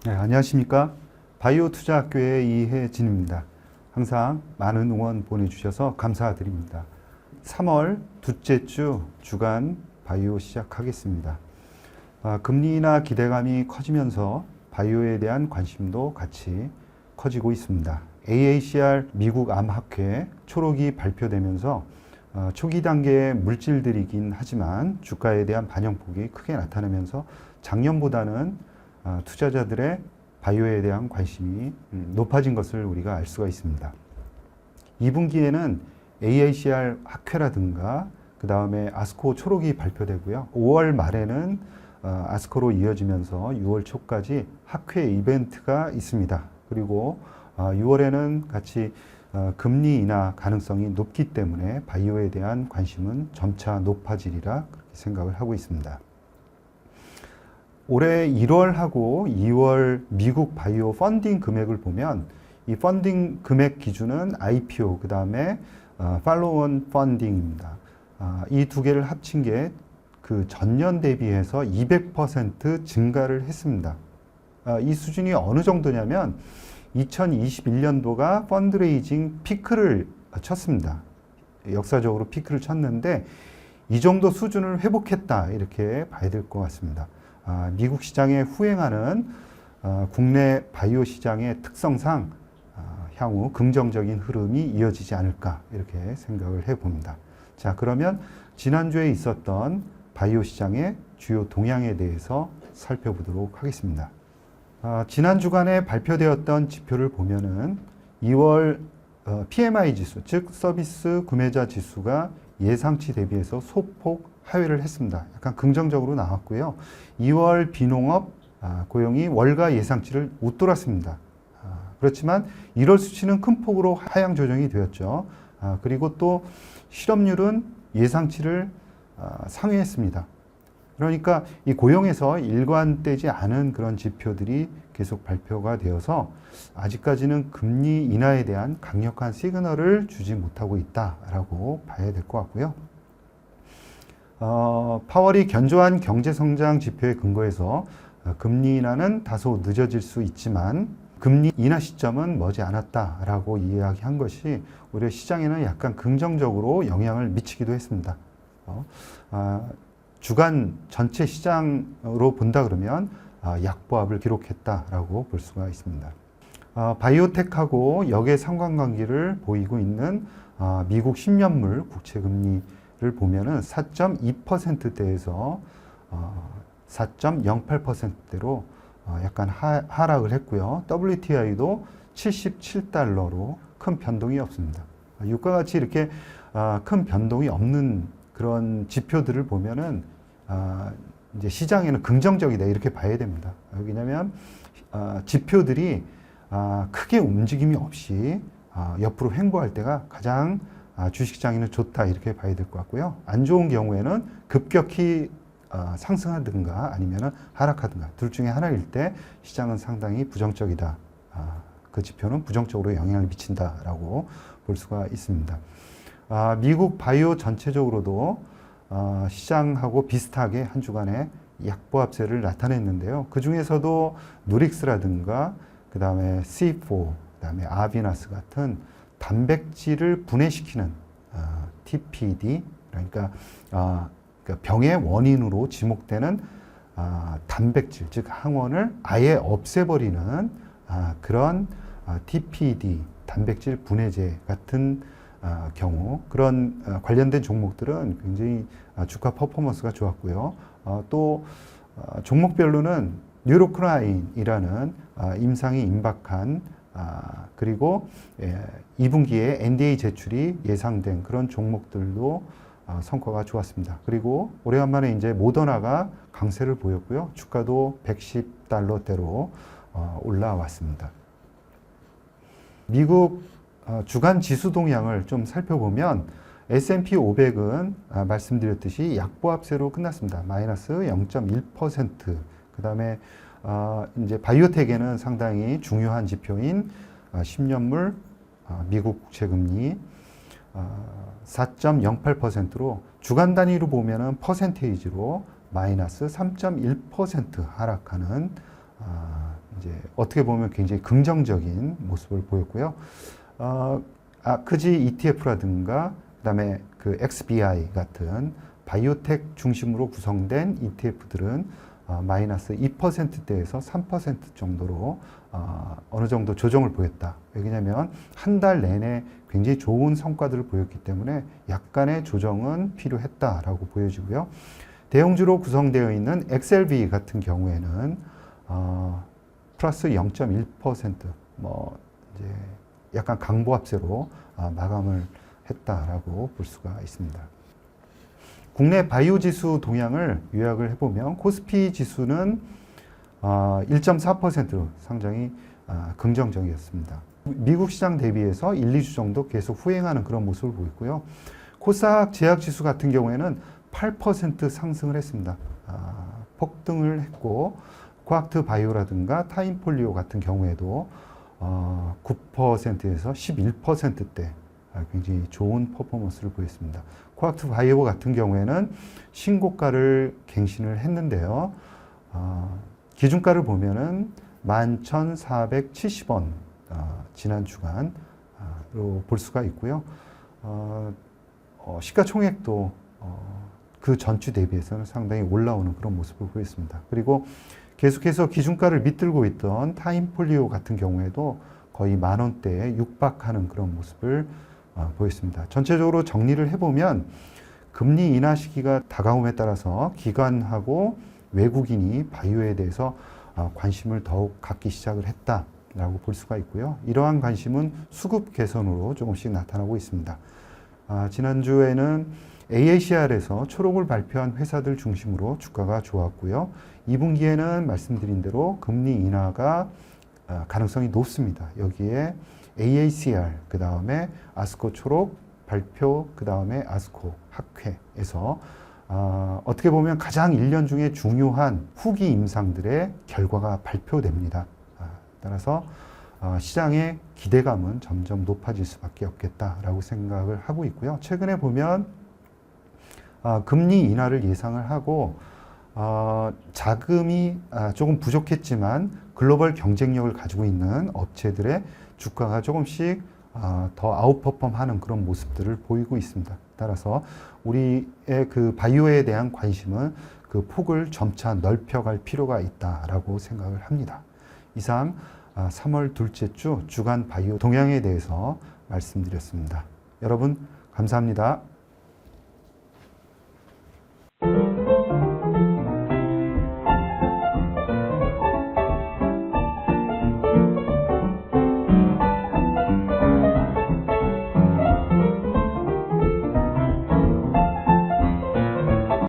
네, 안녕하십니까. 바이오 투자학교의 이혜진입니다. 항상 많은 응원 보내주셔서 감사드립니다. 3월 둘째 주 주간 바이오 시작하겠습니다. 금리 인하 기대감이 커지면서 바이오에 대한 관심도 같이 커지고 있습니다. AACR 미국 암학회 초록이 발표되면서 초기 단계의 물질들이긴 하지만 주가에 대한 반영폭이 크게 나타나면서 작년보다는 투자자들의 바이오에 대한 관심이 높아진 것을 우리가 알 수가 있습니다. 2분기에는 AACR 학회라든가 그 다음에 아스코 초록이 발표되고요. 5월 말에는 아스코로 이어지면서 6월 초까지 학회 이벤트가 있습니다. 그리고 6월에는 같이 금리 인하 가능성이 높기 때문에 바이오에 대한 관심은 점차 높아지리라 그렇게 생각을 하고 있습니다. 올해 1월하고 2월 미국 바이오 펀딩 금액을 보면 이 펀딩 금액 기준은 IPO, 그 다음에 팔로원 펀딩입니다. 이 두 개를 합친 게 그 전년 대비해서 200% 증가를 했습니다. 이 수준이 어느 정도냐면 2021년도가 펀드레이징 피크를 쳤습니다. 역사적으로 피크를 쳤는데 이 정도 수준을 회복했다 이렇게 봐야 될 것 같습니다. 미국 시장에 후행하는 국내 바이오 시장의 특성상 향후 긍정적인 흐름이 이어지지 않을까 이렇게 생각을 해봅니다. 자, 그러면 지난주에 있었던 바이오 시장의 주요 동향에 대해서 살펴보도록 하겠습니다. 지난 주간에 발표되었던 지표를 보면은 2월 PMI 지수, 즉 서비스 구매자 지수가 예상치 대비해서 소폭 하회를 했습니다. 약간 긍정적으로 나왔고요. 2월 비농업 고용이 월가 예상치를 웃돌았습니다. 그렇지만 1월 수치는 큰 폭으로 하향 조정이 되었죠. 그리고 또 실업률은 예상치를 상회했습니다. 그러니까 이 고용에서 일관되지 않은 그런 지표들이 계속 발표가 되어서 아직까지는 금리 인하에 대한 강력한 시그널을 주지 못하고 있다라고 봐야 될 것 같고요. 파월이 견조한 경제성장 지표에 근거해서 금리 인하는 다소 늦어질 수 있지만 금리 인하 시점은 머지 않았다라고 이야기한 것이 오히려 시장에는 약간 긍정적으로 영향을 미치기도 했습니다. 주간 전체 시장으로 본다 그러면 약보합을 기록했다라고 볼 수가 있습니다. 바이오텍하고 역의 상관관계를 보이고 있는 미국 10년물 국채금리를 보면은 4.2%대에서 4.08%대로 약간 하락을 했고요. WTI도 77달러로 큰 변동이 없습니다. 유가 같이 이렇게 큰 변동이 없는 그런 지표들을 보면은 이제 시장에는 긍정적이다 이렇게 봐야 됩니다. 왜냐하면 지표들이 크게 움직임이 없이 옆으로 횡보할 때가 가장 주식시장에는 좋다 이렇게 봐야 될 것 같고요. 안 좋은 경우에는 급격히 상승하든가 아니면 하락하든가 둘 중에 하나일 때 시장은 상당히 부정적이다. 그 지표는 부정적으로 영향을 미친다라고 볼 수가 있습니다. 미국 바이오 전체적으로도 시장하고 비슷하게 한 주간에 약보합세를 나타냈는데요. 그 중에서도 누릭스라든가 그 다음에 C4, 그 다음에 아비나스 같은 단백질을 분해시키는 TPD, 그러니까 병의 원인으로 지목되는 단백질, 즉 항원을 아예 없애버리는 그런 TPD, 단백질 분해제 같은 경우 그런 관련된 종목들은 굉장히 주가 퍼포먼스가 좋았고요. 또 종목별로는 뉴로크라인이라는 임상이 임박한 그리고 2분기에 NDA 제출이 예상된 그런 종목들도 성과가 좋았습니다. 그리고 오래간만에 이제 모더나가 강세를 보였고요. 주가도 110달러대로 올라왔습니다. 미국 주간 지수 동향을 좀 살펴보면 S&P 500은 말씀드렸듯이 약보합세로 끝났습니다. 마이너스 0.1%. 그 다음에 이제 바이오텍에는 상당히 중요한 지표인 10년물 미국 국채금리 4.08%로 주간 단위로 보면은 퍼센테이지로 마이너스 3.1% 하락하는 이제 어떻게 보면 굉장히 긍정적인 모습을 보였고요. 크지 ETF라든가 그다음에 그 XBI 같은 바이오텍 중심으로 구성된 ETF들은 마이너스 2%대에서 3% 정도로 어느 정도 조정을 보였다. 왜냐하면 한 달 내내 굉장히 좋은 성과들을 보였기 때문에 약간의 조정은 필요했다라고 보여지고요. 대형주로 구성되어 있는 XLB 같은 경우에는 플러스 0.1% 뭐 이제 약간 강보합세로 마감을 했다라고 볼 수가 있습니다. 국내 바이오 지수 동향을 요약을 해보면 코스피 지수는 1.4% 상당히 긍정적이었습니다. 미국 시장 대비해서 1, 2주 정도 계속 후행하는 그런 모습을 보였고요. 코스닥 제약 지수 같은 경우에는 8% 상승을 했습니다. 폭등을 했고 코악트 바이오라든가 타임폴리오 같은 경우에도 9%에서 11%대 굉장히 좋은 퍼포먼스를 보였습니다. 코악트 바이오 같은 경우에는 신고가를 갱신을 했는데요. 기준가를 보면은 11,470원 지난 주간으로 볼 수가 있고요. 시가총액도 그 전주 대비해서는 상당히 올라오는 그런 모습을 보였습니다. 그리고 계속해서 기준가를 밑들고 있던 타임폴리오 같은 경우에도 거의 10,000원대에 육박하는 그런 모습을 보였습니다. 전체적으로 정리를 해보면 금리 인하 시기가 다가옴에 따라서 기관하고 외국인이 바이오에 대해서 관심을 더욱 갖기 시작을 했다라고 볼 수가 있고요. 이러한 관심은 수급 개선으로 조금씩 나타나고 있습니다. 지난주에는 AACR에서 초록을 발표한 회사들 중심으로 주가가 좋았고요. 2분기에는 말씀드린 대로 금리 인하가 가능성이 높습니다. 여기에 AACR, 그 다음에 아스코 초록 발표, 그 다음에 아스코 학회에서 어떻게 보면 가장 1년 중에 중요한 후기 임상들의 결과가 발표됩니다. 따라서 시장의 기대감은 점점 높아질 수밖에 없겠다라고 생각을 하고 있고요. 최근에 보면 금리 인하를 예상을 하고 자금이 조금 부족했지만 글로벌 경쟁력을 가지고 있는 업체들의 주가가 조금씩 더 아웃퍼폼하는 그런 모습들을 보이고 있습니다. 따라서 우리의 그 바이오에 대한 관심은 그 폭을 점차 넓혀갈 필요가 있다라고 생각을 합니다. 이상 3월 둘째 주 주간 바이오 동향에 대해서 말씀드렸습니다. 여러분 감사합니다.